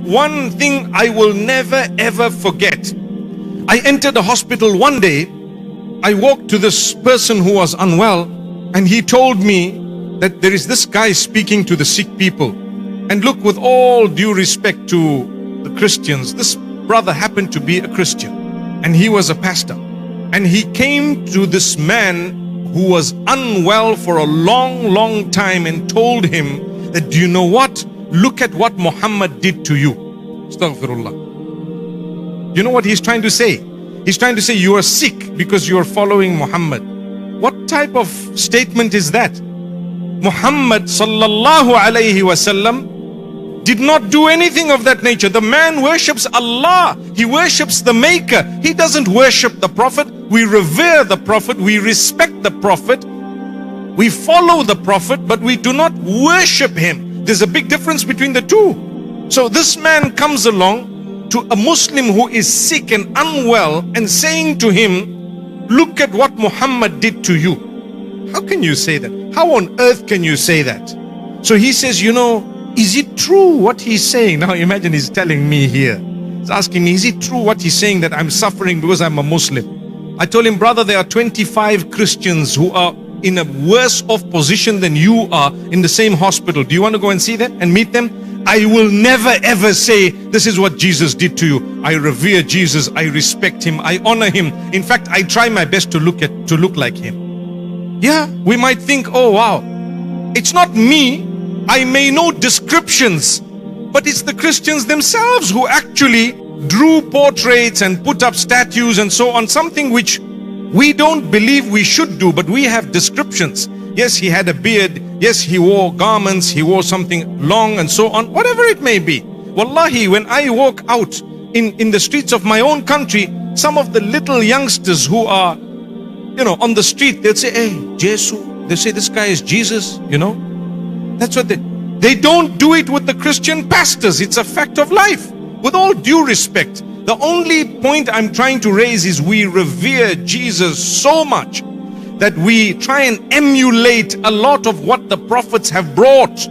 one thing I will never ever forget. I entered the hospital one day. I walked to this person who was unwell, and he told me that there is this guy speaking to the sick people. And look, with all due respect to the Christians, this brother happened to be a Christian, and he was a pastor. And he came to this man who was unwell for a long time and told him that, do you know what? Look at what Muhammad did to you. Astaghfirullah. You know what he's trying to say? He's trying to say you are sick because you are following Muhammad. What type of statement is that? Muhammad sallallahu alayhi wasallam did not do anything of that nature. The man worships Allah. He worships the Maker. He doesn't worship the Prophet. We revere the Prophet. We respect the Prophet. We follow the Prophet, but we do not worship him. There's a big difference between the two. So this man comes along to a Muslim who is sick and unwell and saying to him, look at what Muhammad did to you. How can you say that? How on earth can you say that? So he says, you know, is it true what he's saying? Now imagine he's telling me here. He's asking me, is it true what he's saying that I'm suffering because I'm a Muslim? I told him, brother, there are 25 Christians who are in a worse off position than you are in the same hospital. Do you want to go and see them and meet them? I will never ever say this is what Jesus did to you. I revere Jesus. I respect him. I honor him. In fact, I try my best to look like him. Yeah, we might think, oh wow, it's not me. I may know descriptions, but it's the Christians themselves who actually drew portraits and put up statues and so on, something which we don't believe we should do, but we have descriptions. Yes, he had a beard. Yes, he wore garments. He wore something long and so on, whatever it may be. Wallahi, when I walk out in the streets of my own country, some of the little youngsters who are, on the street, they'll say, hey, Jesus. They say, this guy is Jesus, That's what they don't do it with the Christian pastors. It's a fact of life. With all due respect, the only point I'm trying to raise is we revere Jesus so much that we try and emulate a lot of what the prophets have brought.